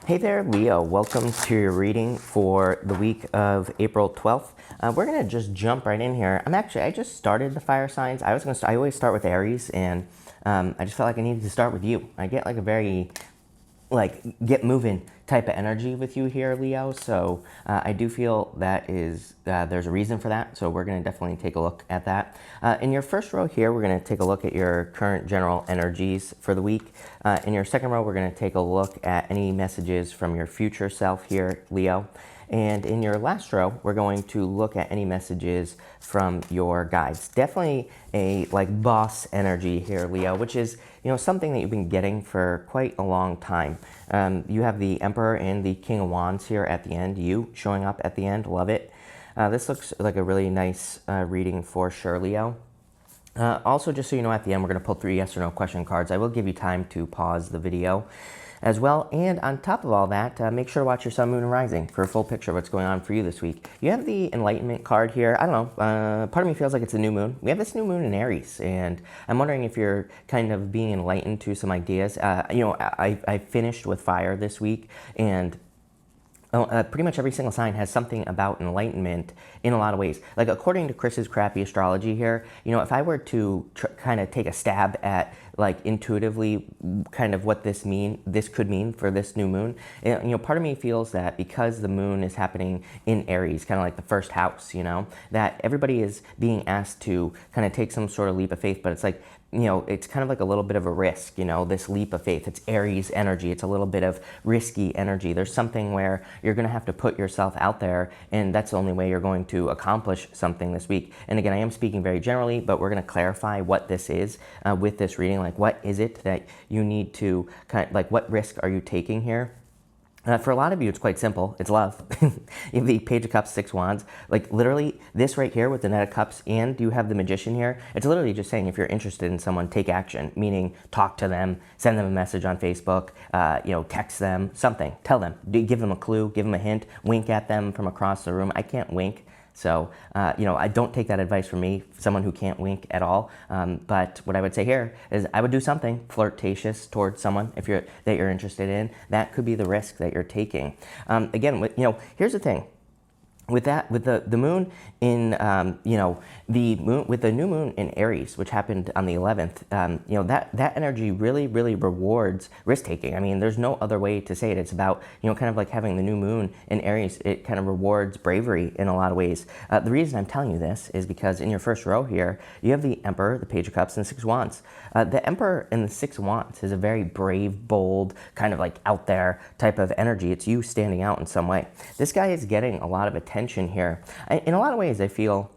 Hey there, Leo. Welcome to your reading for the week of April 12th. We're going to just jump right in here. I just started the fire signs. I always start with Aries, and I just felt like I needed to start with you. I get like a very get moving type of energy with you here, Leo. So I do feel that is there's a reason for that. So we're going to definitely take a look at that. In your first row here, we're going to take a look at your current general energies for the week. In your second row, we're going to take a look at any messages from your future self here, Leo. And in your last row, we're going to look at any messages from your guides. Definitely a boss energy here, Leo, which is, something that you've been getting for quite a long time. You have the Emperor and the King of Wands here at the end, you showing up at the end, love it. This looks like a really nice reading for sure, Leo. Also, just so you know, at the end, we're going to pull 3 yes or no question cards. I will give you time to pause the video as well. And on top of all that, make sure to watch your sun, moon, and rising for a full picture of what's going on for you this week. You have the enlightenment card here. I don't know, part of me feels like it's a new moon. We have this new moon in Aries, and I'm wondering if you're kind of being enlightened to some ideas. I finished with fire this week, and pretty much every single sign has something about enlightenment in a lot of ways. Like according to Chris's crappy astrology here, if I were to kind of take a stab at intuitively kind of what this could mean for this new moon, part of me feels that because the moon is happening in Aries, kind of like the first house, that everybody is being asked to kind of take some sort of leap of faith, but it's like, it's kind of like a little bit of a risk, this leap of faith. It's Aries energy. It's a little bit of risky energy. There's something where you're going to have to put yourself out there, and that's the only way you're going to accomplish something this week. And again, I am speaking very generally, but we're going to clarify what this is with this reading. What is it that you need to what risk are you taking here? For a lot of you, it's quite simple. It's love. You have the Page of Cups, 6 Wands. Literally, this right here with the Knight of Cups, and you have the Magician here. It's literally just saying if you're interested in someone, take action. Meaning, talk to them, send them a message on Facebook, text them, something. Tell them. Give them a clue, give them a hint, wink at them from across the room. I can't wink. So, I don't take that advice from me, someone who can't wink at all. But what I would say here is I would do something flirtatious towards someone that you're interested in. That could be the risk that you're taking. Again, here's the thing. With the moon in with the new moon in Aries, which happened on the 11th, that energy really rewards risk taking. I mean, there's no other way to say it. It's about kind of like having the new moon in Aries. It kind of rewards bravery in a lot of ways. The reason I'm telling you this is because in your first row here, you have the Emperor, the Page of Cups, and the 6 Wands. The Emperor and the 6 Wands is a very brave, bold, kind of out there type of energy. It's you standing out in some way. This guy is getting a lot of attention here. In a lot of ways, I feel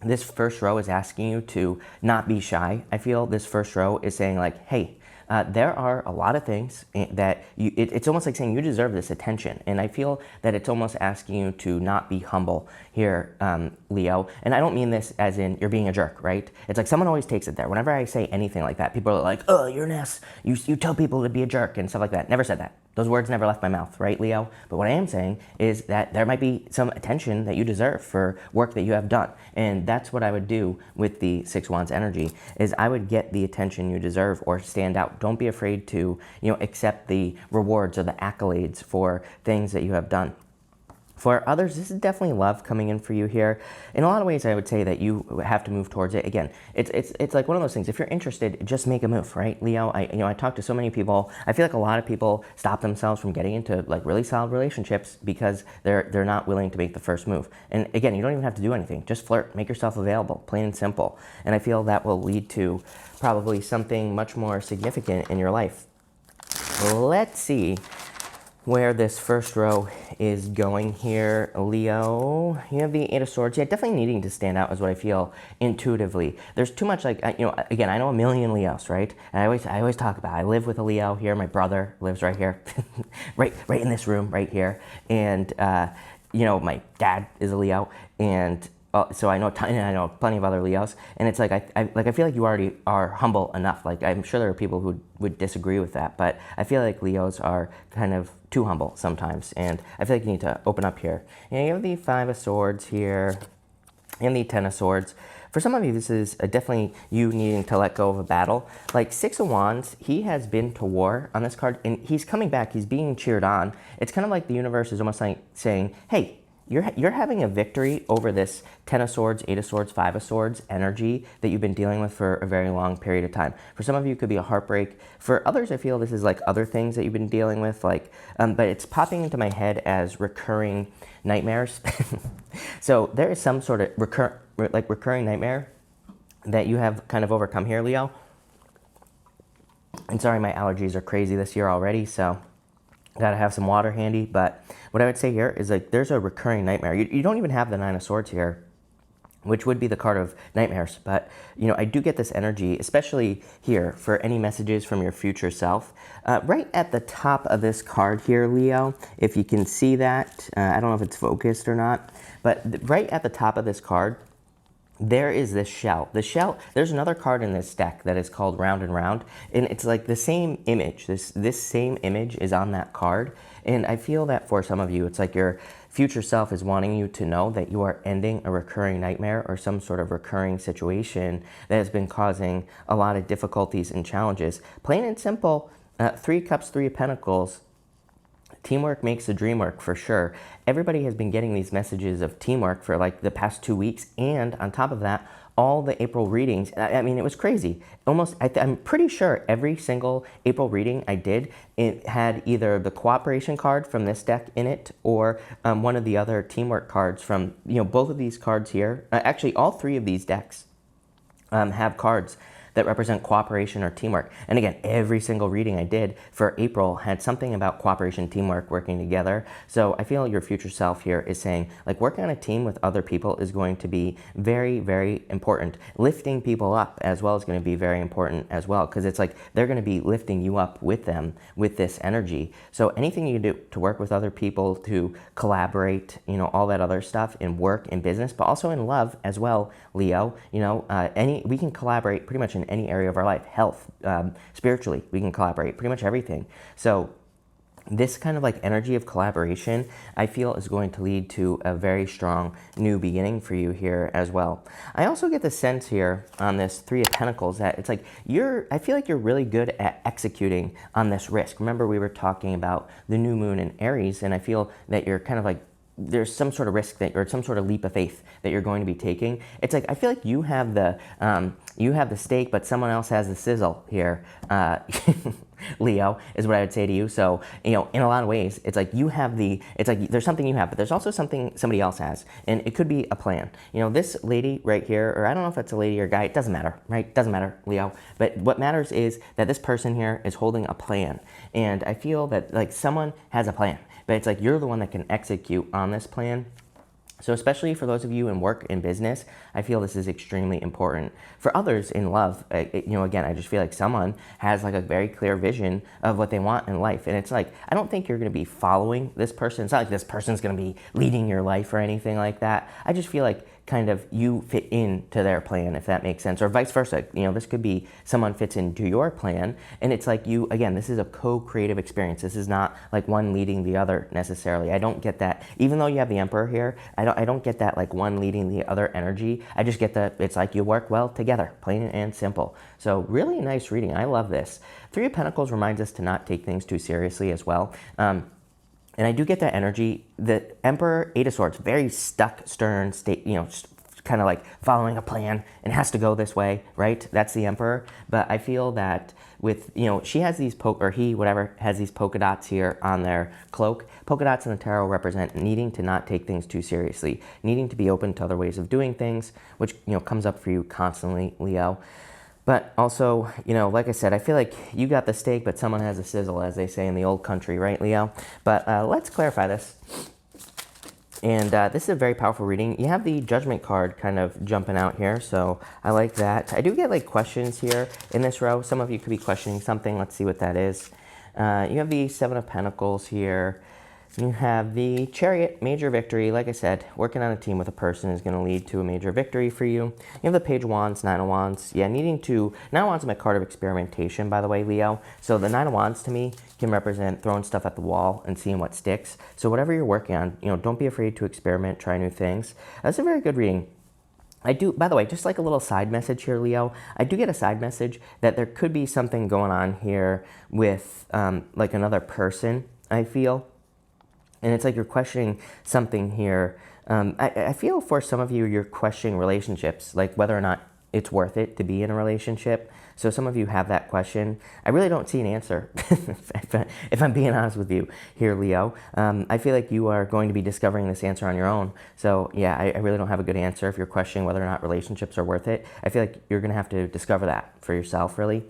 this first row is asking you to not be shy. I feel this first row is saying hey, there are a lot of things that it's almost like saying you deserve this attention. And I feel that it's almost asking you to not be humble here, Leo. And I don't mean this as in you're being a jerk, right? It's like someone always takes it there. Whenever I say anything like that, people are like, oh, you're an ass. You tell people to be a jerk and stuff like that. Never said that. Those words never left my mouth, right, Leo? But what I am saying is that there might be some attention that you deserve for work that you have done. And that's what I would do with the 6 Wands energy, is I would get the attention you deserve or stand out. Don't be afraid to, accept the rewards or the accolades for things that you have done. For others, this is definitely love coming in for you here. In a lot of ways, I would say that you have to move towards it. Again, it's like one of those things. If you're interested, just make a move, right, Leo? I talk to so many people. I feel like a lot of people stop themselves from getting into really solid relationships because they're not willing to make the first move. And again, you don't even have to do anything. Just flirt, make yourself available, plain and simple. And I feel that will lead to probably something much more significant in your life. Let's see where this first row is going here, Leo. You have the 8 of Swords. Yeah, definitely needing to stand out is what I feel intuitively. There's too much again, I know a million Leos, right? And I always talk about it. I live with a Leo here. My brother lives right here, right in this room right here. And, my dad is a Leo, and so I know plenty of other Leos, and it's I feel like you already are humble enough. I'm sure there are people who would disagree with that, but I feel like Leos are kind of too humble sometimes, and I feel like you need to open up here. You have the 5 of Swords here, and the 10 of Swords. For some of you, this is definitely you needing to let go of a battle. Like Six of Wands, he has been to war on this card, and he's coming back. He's being cheered on. It's kind of like the universe is almost like saying, hey, you're having a victory over this 10 of Swords, 8 of Swords, 5 of Swords energy that you've been dealing with for a very long period of time. For some of you, it could be a heartbreak. For others, I feel this is like other things that you've been dealing with, like, but it's popping into my head as recurring nightmares. So there is some sort of recurring nightmare that you have kind of overcome here, Leo. And sorry, my allergies are crazy this year already, so gotta have some water handy. But what I would say here is like there's a recurring nightmare. You don't even have the 9 of Swords here, which would be the card of nightmares. But, you know, I do get this energy, especially here for any messages from your future self. Right at the top of this card here, Leo, if you can see that, I don't know if it's focused or not, but right at the top of this card, there is this shell. The shell, there's another card in this deck that is called Round and Round, and it's like the same image. This same image is on that card, and I feel that for some of you, it's like your future self is wanting you to know that you are ending a recurring nightmare or some sort of recurring situation that has been causing a lot of difficulties and challenges. Plain and simple, 3 Cups, 3 of Pentacles. Teamwork makes the dream work, for sure. Everybody has been getting these messages of teamwork for like the past 2 weeks. And on top of that, all the April readings, I mean, it was crazy. Almost, I'm pretty sure every single April reading I did, it had either the cooperation card from this deck in it or one of the other teamwork cards from, you know, both of these cards here. Actually, all 3 of these decks have cards that represent cooperation or teamwork. And again, every single reading I did for April had something about cooperation, teamwork, working together. So I feel your future self here is saying, like, working on a team with other people is going to be very, very important. Lifting people up as well is going to be very important as well, because it's like they're going to be lifting you up with them, with this energy. So anything you do to work with other people, to collaborate, you know, all that other stuff in work, in business, but also in love as well, Leo, you know, we can collaborate pretty much in any area of our life. Health, spiritually, we can collaborate, pretty much everything. So this kind of like energy of collaboration, I feel, is going to lead to a very strong new beginning for you here as well. I also get the sense here on this 3 of Pentacles that it's like I feel like you're really good at executing on this risk. Remember, we were talking about the new moon in Aries, and I feel that you're kind of like, there's some sort of risk that, or some sort of leap of faith that you're going to be taking. It's like, I feel like you have the steak, but someone else has the sizzle here. Leo, is what I would say to you. So, you know, in a lot of ways, it's like it's like there's something you have, but there's also something somebody else has. And it could be a plan. You know, this lady right here, or I don't know if it's a lady or a guy, it doesn't matter, right? It doesn't matter, Leo. But what matters is that this person here is holding a plan. And I feel that like someone has a plan, but it's like you're the one that can execute on this plan. So especially for those of you in work and business, I feel this is extremely important. For others in love, you know, again, I just feel like someone has like a very clear vision of what they want in life. And it's like, I don't think you're going to be following this person. It's not like this person's going to be leading your life or anything like that. I just feel like kind of you fit into their plan, if that makes sense, or vice versa. You know, this could be someone fits into your plan, and it's like you, again, this is a co-creative experience. This is not like one leading the other necessarily. I don't get that. Even though you have the Emperor here, I don't get that like one leading the other energy. I just get that it's like you work well together, plain and simple. So really nice reading. I love this. 3 of Pentacles reminds us to not take things too seriously as well. And I do get that energy. The Emperor, 8 of Swords, very stuck, stern, state, you know, kind of like following a plan and has to go this way, right? That's the Emperor. But I feel that with, you know, she has these has these polka dots here on their cloak. Polka dots in the tarot represent needing to not take things too seriously, needing to be open to other ways of doing things, which, you know, comes up for you constantly, Leo. But also, you know, like I said, I feel like you got the steak, but someone has a sizzle, as they say in the old country, right, Leo? But let's clarify this. And this is a very powerful reading. You have the Judgment card kind of jumping out here, so I like that. I do get like questions here in this row. Some of you could be questioning something. Let's see what that is. You have the 7 of Pentacles here. You have the Chariot, major victory. Like I said, working on a team with a person is going to lead to a major victory for you. You have the Page of Wands, 9 of Wands. Yeah, 9 of Wands is my card of experimentation, by the way, Leo. So the 9 of Wands to me can represent throwing stuff at the wall and seeing what sticks. So whatever you're working on, you know, don't be afraid to experiment, try new things. That's a very good reading. I do, by the way, just like a little side message here, Leo, I do get a side message that there could be something going on here with like another person, I feel. And it's like you're questioning something here. I feel for some of you, you're questioning relationships, like whether or not it's worth it to be in a relationship. So some of you have that question. I really don't see an answer, if I'm being honest with you here, Leo. I feel like you are going to be discovering this answer on your own. So yeah, I really don't have a good answer if you're questioning whether or not relationships are worth it. I feel like you're going to have to discover that for yourself, really.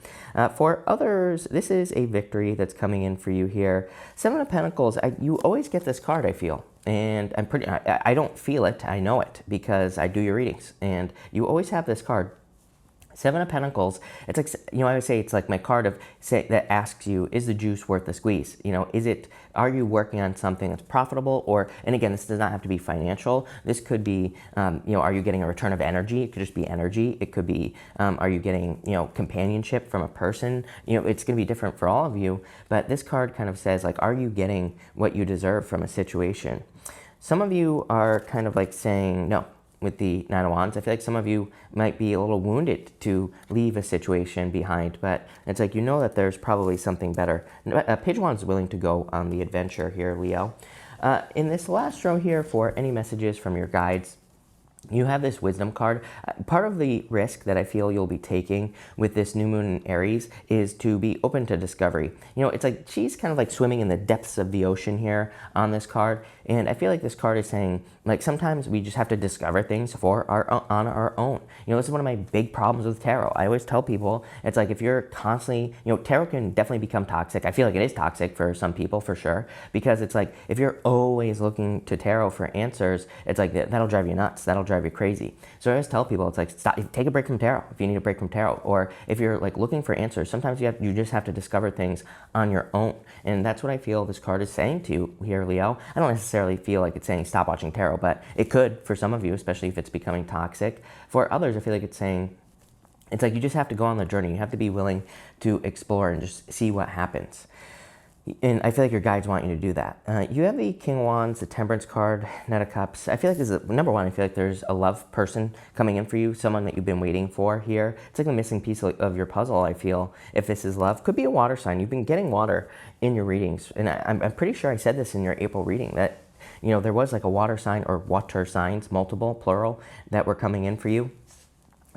For others, this is a victory that's coming in for you here. Seven of Pentacles, you always get this card, I feel. And I don't feel it, I know it, because I do your readings. And you always have this card. Seven of Pentacles, it's like, you know, I would say it's like my card of that asks you, is the juice worth the squeeze? You know, are you working on something that's profitable? Or, and again, this does not have to be financial. This could be, you know, are you getting a return of energy? It could just be energy. It could be, are you getting, you know, companionship from a person? You know, it's going to be different for all of you. But this card kind of says, like, are you getting what you deserve from a situation? Some of you are kind of like saying no. With the Nine of Wands, I feel like some of you might be a little wounded to leave a situation behind, but it's like you know that there's probably something better. Page of Wands is willing to go on the adventure here, Leo. In this last row here, for any messages from your guides, you have this wisdom card. Part of the risk that I feel you'll be taking with this new moon in Aries is to be open to discovery. You know, it's like she's kind of like swimming in the depths of the ocean here on this card. And I feel like this card is saying, like, sometimes we just have to discover things on our own. You know, this is one of my big problems with tarot. I always tell people, it's like if you're constantly, you know, tarot can definitely become toxic. I feel like it is toxic for some people, for sure, because it's like if you're always looking to tarot for answers, it's like that'll drive you nuts. That'll drive you crazy. So I always tell people, it's like, stop, take a break from tarot if you need a break from tarot. Or if you're like looking for answers, sometimes you just have to discover things on your own. And that's what I feel this card is saying to you here, Leo. I don't necessarily feel like it's saying stop watching tarot, but it could for some of you, especially if it's becoming toxic. For others, I feel like it's saying, it's like you just have to go on the journey. You have to be willing to explore and just see what happens. And I feel like your guides want you to do that. You have the King of Wands, the Temperance card, Knight of Cups. I feel like this is, number one, I feel like there's a love person coming in for you, someone that you've been waiting for here. It's like the missing piece of your puzzle, I feel, if this is love. Could be a water sign. You've been getting water in your readings. And I'm pretty sure I said this in your April reading, that, you know, there was like a water sign or water signs, multiple, plural, that were coming in for you.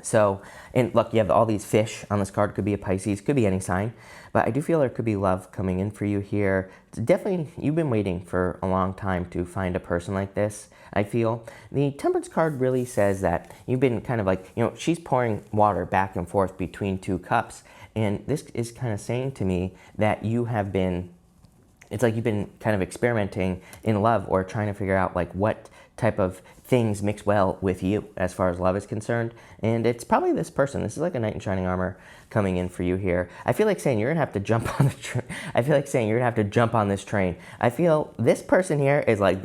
So, and look, you have all these fish on this card. Could be a Pisces, could be any sign. But I do feel there could be love coming in for you here. It's definitely, you've been waiting for a long time to find a person like this, I feel. The Temperance card really says that you've been kind of like, you know, she's pouring water back and forth between two cups. And this is kind of saying to me that you have been, it's like you've been kind of experimenting in love or trying to figure out like what type of things mix well with you as far as love is concerned. And it's probably this person. This is like a knight in shining armor coming in for you here. I feel like saying you're gonna have to jump on the train. I feel like saying you're gonna have to jump on this train. I feel this person here is like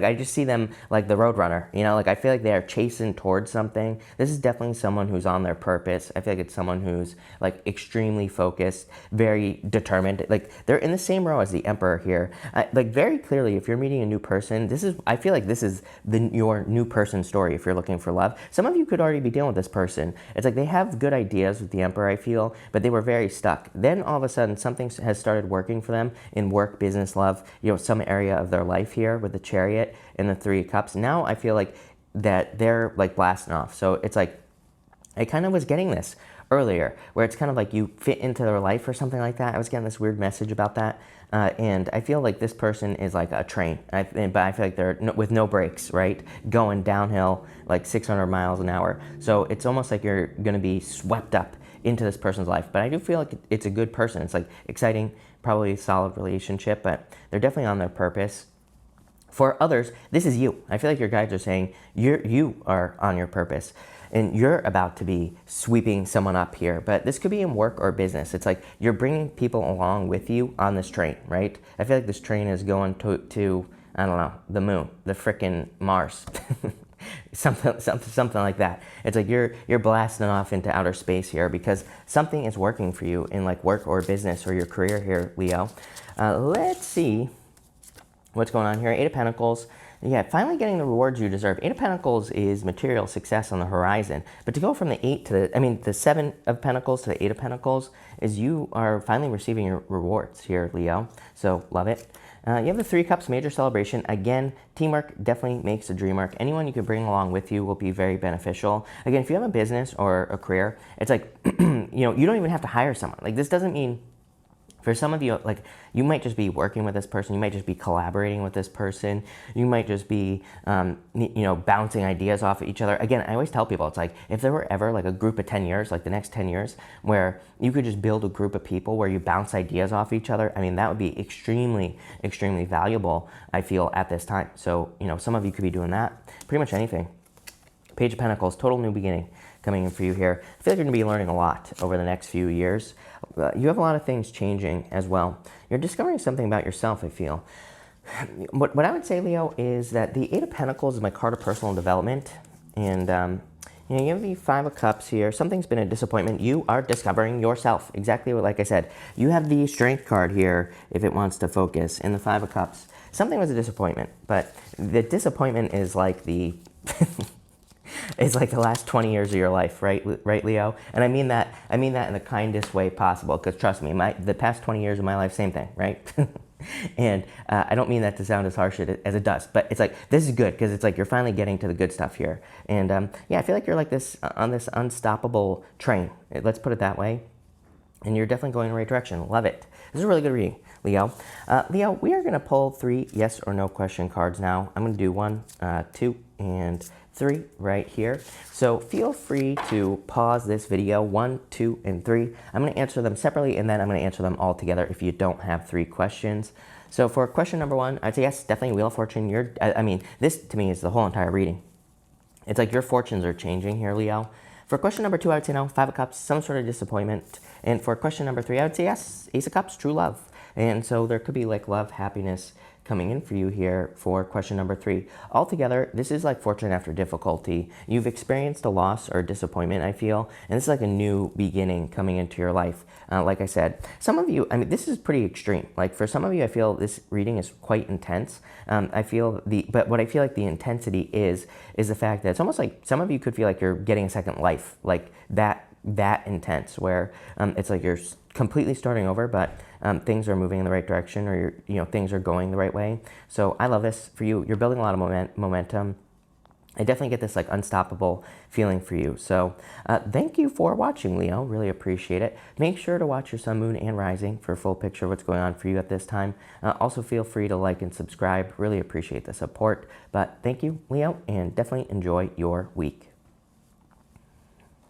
I just see them like the Roadrunner, you know, like I feel like they are chasing towards something. This is definitely someone who's on their purpose. I feel like it's someone who's like extremely focused, very determined. Like they're in the same row as the Emperor here. Like very clearly, if you're meeting a new person, I feel like this is your new person story if you're looking for love. Some of you could already be dealing with this person. It's like they have good ideas with the Emperor, I feel, but they were very stuck. Then all of a sudden something has started working for them in work, business, love, you know, some area of their life here with the Chariot and the Three of Cups. Now I feel like that they're like blasting off. So it's like, I kind of was getting this earlier where it's kind of like you fit into their life or something like that. I was getting this weird message about that. And I feel like this person is like a train, but I feel like they're with no brakes, right? Going downhill like 600 miles an hour. So it's almost like you're going to be swept up into this person's life. But I do feel like it's a good person. It's like exciting, probably a solid relationship, but they're definitely on their purpose. For others, this is you. I feel like your guides are saying you are on your purpose. And you're about to be sweeping someone up here, but this could be in work or business. It's like you're bringing people along with you on this train, right? I feel like this train is going to I don't know, the moon, the frickin' Mars, something like that. It's like you're blasting off into outer space here because something is working for you in like work or business or your career here, Leo. Let's see what's going on here. Eight of Pentacles. Yeah, finally getting the rewards you deserve. Eight of Pentacles is material success on the horizon. But to go from the eight to the Seven of Pentacles to the Eight of Pentacles is you are finally receiving your rewards here, Leo. So love it. You have the Three of Cups, major celebration. Again, teamwork definitely makes the dream work. Anyone you could bring along with you will be very beneficial. Again, if you have a business or a career, it's like, you know, you don't even have to hire someone. Like, this doesn't mean, for some of you, like, you might just be working with this person. You might just be collaborating with this person. You might just be, you know, bouncing ideas off of each other. Again, I always tell people, it's like, if there were ever like a group of 10 years, like the next 10 years, where you could just build a group of people where you bounce ideas off each other, I mean, that would be extremely, extremely valuable, I feel, at this time. So, you know, some of you could be doing that. Pretty much anything. Page of Pentacles, total new beginning coming in for you here. I feel like you're going to be learning a lot over the next few years. You have a lot of things changing as well. You're discovering something about yourself, I feel. What I would say, Leo, is that the Eight of Pentacles is my card of personal development. And you know, you have the Five of Cups here. Something's been a disappointment. You are discovering yourself. Exactly what, like I said. You have the Strength card here if it wants to focus, in the Five of Cups. Something was a disappointment, but the disappointment is like the... It's like the last 20 years of your life, right, Leo? And I mean that in the kindest way possible, because trust me, the past 20 years of my life, same thing, right? And I don't mean that to sound as harsh as it does, but it's like, this is good, because it's like you're finally getting to the good stuff here. And yeah, I feel like you're like this, on this unstoppable train, let's put it that way. And you're definitely going in the right direction. Love it. This is a really good reading, Leo. Leo, we are going to pull 3 yes or no question cards now. I'm going to do 1, 2, and 3 right here. So feel free to pause this video, 1, 2, and 3. I'm going to answer them separately, and then I'm going to answer them all together if you don't have 3 questions. So for question number 1, I'd say yes, definitely Wheel of Fortune. I mean, this to me is the whole entire reading. It's like your fortunes are changing here, Leo. For question number 2, I would say no, Five of Cups, some sort of disappointment. And for question number 3, I would say yes, Ace of Cups, true love. And so there could be like love, happiness coming in for you here for question number 3. Altogether, this is like fortune after difficulty. You've experienced a loss or disappointment, I feel, and this is like a new beginning coming into your life. Like I said, some of you, I mean, this is pretty extreme. Like for some of you, I feel this reading is quite intense. But what I feel like the intensity is the fact that it's almost like some of you could feel like you're getting a second life, like that intense, where it's like you're completely starting over, but things are moving in the right direction, or things are going the right way. So I love this for you. You're building a lot of momentum. I definitely get this like unstoppable feeling for you. So thank you for watching, Leo. Really appreciate it. Make sure to watch your sun, moon, and rising for a full picture of what's going on for you at this time. Also feel free to like and subscribe. Really appreciate the support. But thank you, Leo, and definitely enjoy your week.